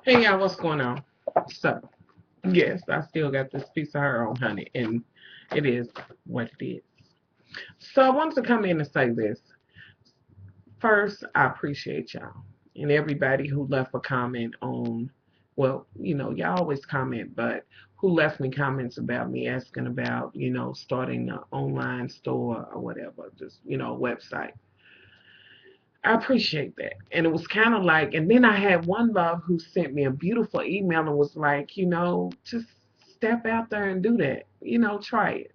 Hey y'all, what's going on? So, yes, I still got this piece of her on honey, and it is what it is. So, I wanted to come in and say this. First, I appreciate y'all and everybody who left a comment on, well, y'all always comment, but who left me comments about me asking about, starting an online store or whatever, just, a website. I appreciate that. And it was kind of like, and then I had one love who sent me a beautiful email and was like, just step out there and do that. Try it.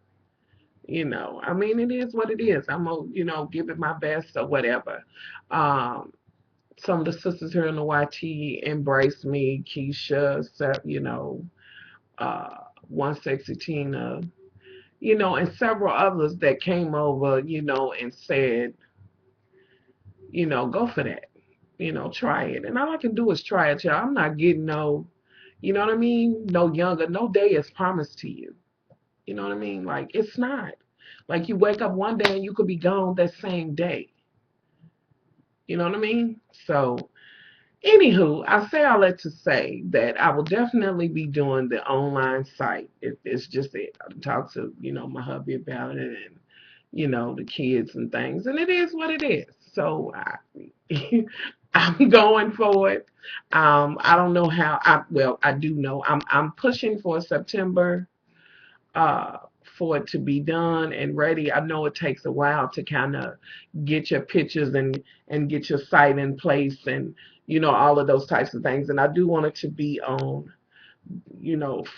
I mean, it is what it is. I'm going to, give it my best or whatever. Um, some of the sisters here in the YT embraced me, Keisha, uh, One Sexy Tina, and several others that came over, and said, go for that. Try it. And all I can do is try it, y'all. I'm not getting no, you know what I mean? No younger. No day is promised to you. You know what I mean? Like, it's not. Like, you wake up one day and you could be gone that same day. You know what I mean? So, anywho, I say all that to say that I will definitely be doing the online site. It's just it. I talk to, my hubby about it and, the kids and things. And it is what it is. So, I'm going for it. I don't know how. Well, I do know. I'm pushing for September uh, for it to be done and ready. I know it takes a while to kind of get your pictures and get your site in place and all of those types of things. And I do want it to be on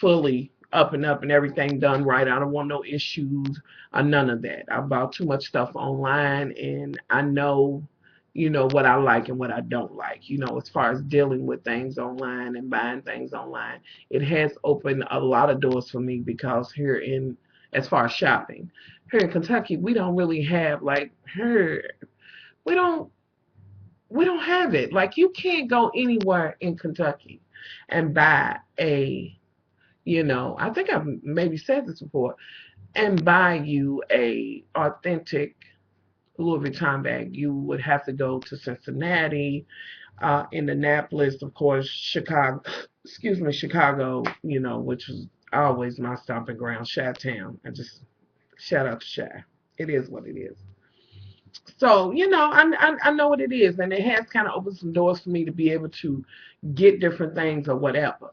fully up and everything done right. I don't want no issues or none of that. I bought too much stuff online and I know, what I like and what I don't like, as far as dealing with things online and buying things online. It has opened a lot of doors for me because as far as shopping, here in Kentucky, we don't really have like here, we don't, we don't have it. Like you can't go anywhere in Kentucky and buy I think I've maybe said this before, and buy you a authentic Louis Vuitton bag. You would have to go to Cincinnati, Indianapolis, of course, Chicago, excuse me, Chicago, which was always my stomping ground, Chi-Town. I just shout out to Chi. It is what it is. So, I know what it is, and it has kind of opened some doors for me to be able to get different things or whatever.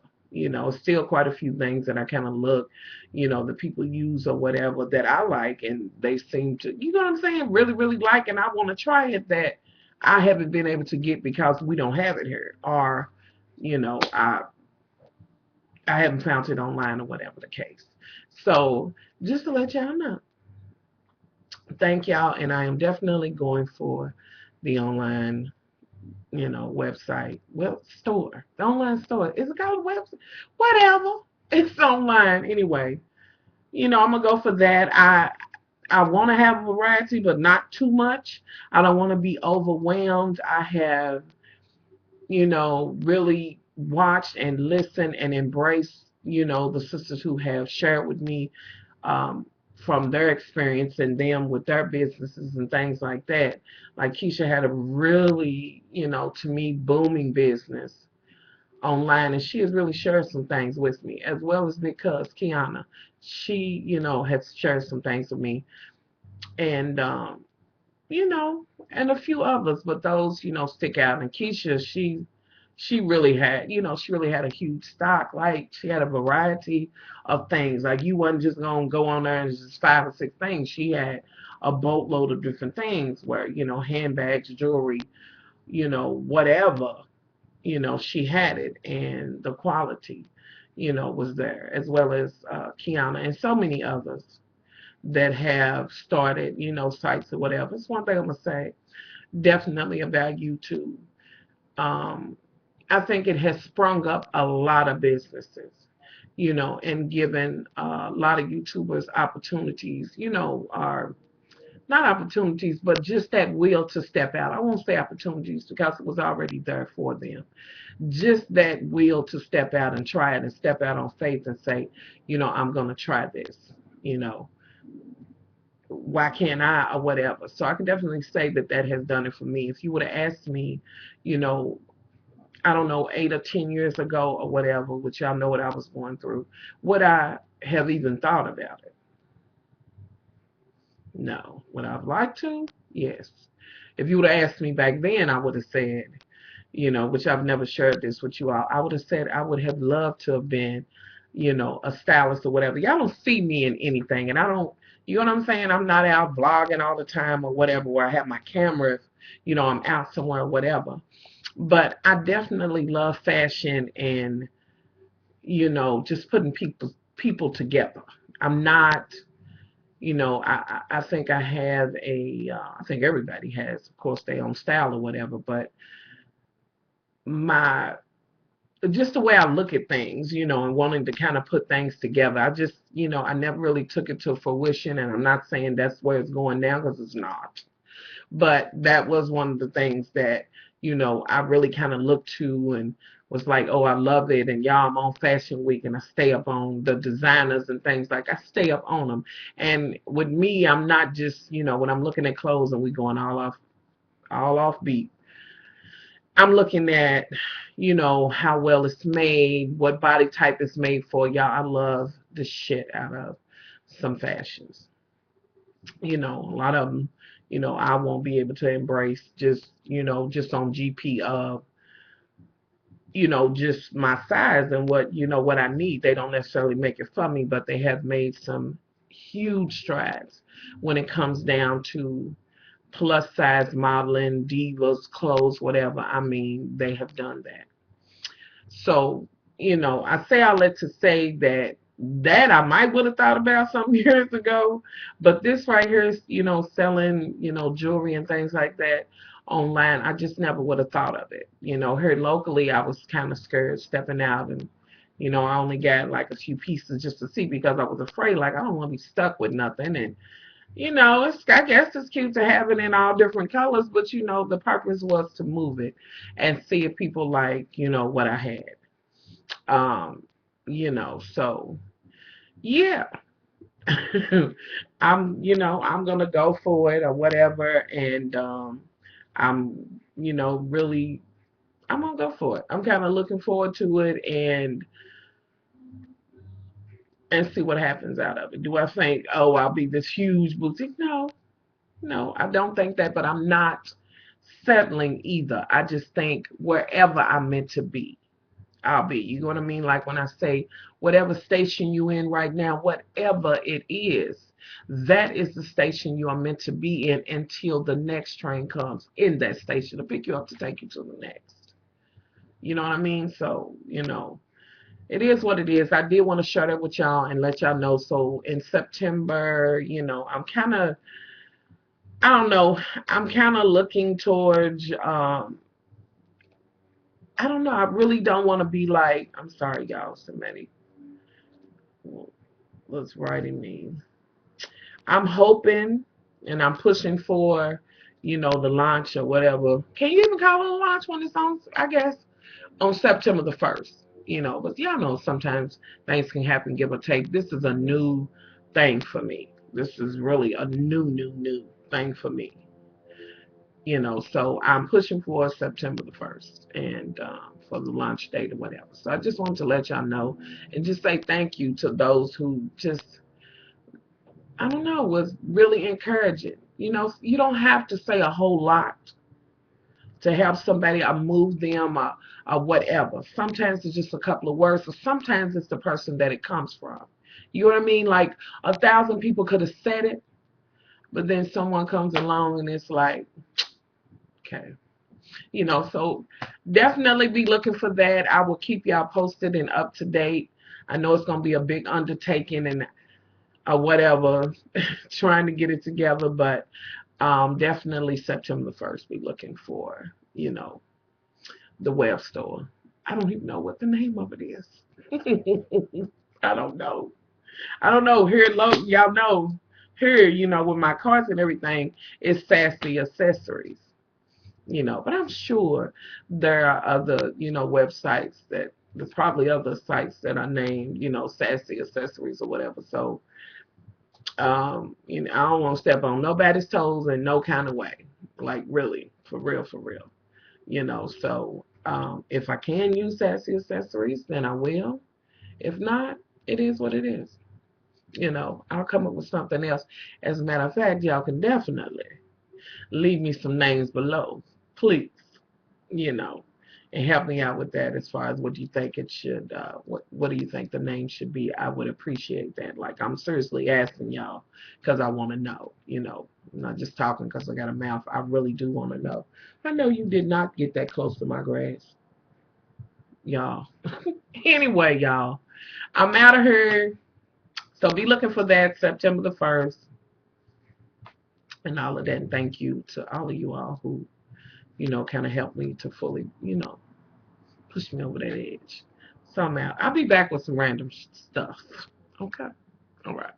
Still quite a few things that I kind of look, the people use or whatever that I like, and they seem to, you know what I'm saying, really, really like, and I want to try it that I haven't been able to get because we don't have it here, or, you know, I I haven't found it online or whatever the case. So just to let y'all know, thank y'all, and I am definitely going for the online, website, well, store, the online store. Is it called a website? Whatever. It's online anyway. I'm gonna go for that. I want to have a variety, but not too much. I don't want to be overwhelmed. I have, really watched and listened and embraced, the sisters who have shared with me um, from their experience and them with their businesses and things like that. Like Keisha had a really, to me, booming business online, and she has really shared some things with me, as well as because Kiana, she, has shared some things with me, and you know, and a few others, but those, stick out. And Keisha, she really had, she really had a huge stock. Like she had a variety of things. Like you wasn't just gonna go on there and just 5 or 6 things. She had a boatload of different things where, handbags, jewelry, whatever, she had it and the quality, was there, as well as Kiana and so many others that have started, sites or whatever. It's one thing I'm gonna say definitely about YouTube. Um, I think it has sprung up a lot of businesses, and given a lot of YouTubers opportunities, are not opportunities, but just that will to step out. I won't say opportunities because it was already there for them. Just that will to step out and try it and step out on faith and say, I'm going to try this, you know, why can't I or whatever. So I can definitely say that that has done it for me. If you would have asked me, you know, I don't know, 8 or 10 years ago or whatever, which y'all know what I was going through, would I have even thought about it? No. Would I have liked to? Yes. If you would have asked me back then, I would have said, which I've never shared this with you all. I would have said I would have loved to have been, a stylist or whatever. Y'all don't see me in anything, and I don't, you know what I'm saying? I'm not out vlogging all the time or whatever, where I have my cameras, I'm out somewhere or whatever. But I definitely love fashion and, just putting people together. I'm not, I think I have I think everybody has, of course, their own style or whatever, but my just the way I look at things, and wanting to kind of put things together. I just, I never really took it to fruition, and I'm not saying that's where it's going now because it's not. But that was one of the things that, I really kind of looked to and was like, oh, I love it. And y'all, I'm on Fashion Week and I stay up on the designers and things like I stay up on them. And with me, I'm not just, when I'm looking at clothes and we going all off beat. I'm looking at, how well it's made, what body type it's made for. Y'all, I love the shit out of some fashions. A lot of them, I won't be able to embrace just, just on GP of, just my size and what I need. They don't necessarily make it for me, but they have made some huge strides when it comes down to plus size modeling, divas, clothes, whatever. I mean, they have done that. So, I say all that to say that I might would have thought about some years ago, but this right here is, selling, jewelry and things like that online. I just never would have thought of it. Here locally, I was kind of scared stepping out and, I only got like a few pieces just to see because I was afraid, like, I don't want to be stuck with nothing. And, I guess it's cute to have it in all different colors, but, the purpose was to move it and see if people like, what I had. Um, so yeah. I'm gonna go for it or whatever, and I'm, really, I'm gonna go for it. I'm kind of looking forward to it and see what happens out of it. Do I think, oh, I'll be this huge boutique? No, no, I don't think that, but I'm not settling either. I just think wherever I'm meant to be, I'll be. You know what I mean? Like when I say whatever station you in right now, whatever it is, that is the station you are meant to be in until the next train comes in that station to pick you up to take you to the next. You know what I mean? So, it is what it is. I did want to share that with y'all and let y'all know. So in September, I'm kind of, I don't know, I'm kind of looking towards, I don't know, I really don't want to be like, I'm sorry, y'all, somebody was writing me. I'm hoping and I'm pushing for, the launch or whatever. Can you even call it a launch when it's on, I guess, on September the 1st? But y'all know sometimes things can happen, give or take. This is a new thing for me. This is really a new thing for me. So I'm pushing for September the 1st and for the launch date or whatever. So I just wanted to let y'all know and just say thank you to those who just, I don't know, was really encouraging. You don't have to say a whole lot to help somebody or move them or whatever. Sometimes it's just a couple of words, or sometimes it's the person that it comes from. You know what I mean? Like 1,000 people could have said it, but then someone comes along and it's like, okay. So definitely be looking for that. I will keep y'all posted and up to date. I know it's going to be a big undertaking and whatever, trying to get it together, but definitely September 1st, be looking for, the web store. I don't even know what the name of it is. I don't know. I don't know. Here, y'all know, here, with my cards and everything, it's Sassy Accessories. But I'm sure there are other, websites that there's probably other sites that are named, Sassy Accessories or whatever. So, I don't want to step on nobody's toes in no kind of way. Like really, for real, for real. So, If I can use Sassy Accessories, then I will. If not, it is what it is. I'll come up with something else. As a matter of fact, y'all can definitely leave me some names below, please, you know, and help me out with that as far as what you think it should, what do you think the name should be? I would appreciate that. Like, I'm seriously asking y'all because I want to know, I'm not just talking because I got a mouth. I really do want to know. I know you did not get that close to my grass, y'all. Anyway, y'all, I'm out of here. So be looking for that September the 1st and all of that. And thank you to all of you all who, kind of helped me to fully, push me over that edge. So I'm out. I'll be back with some random stuff. Okay? All right.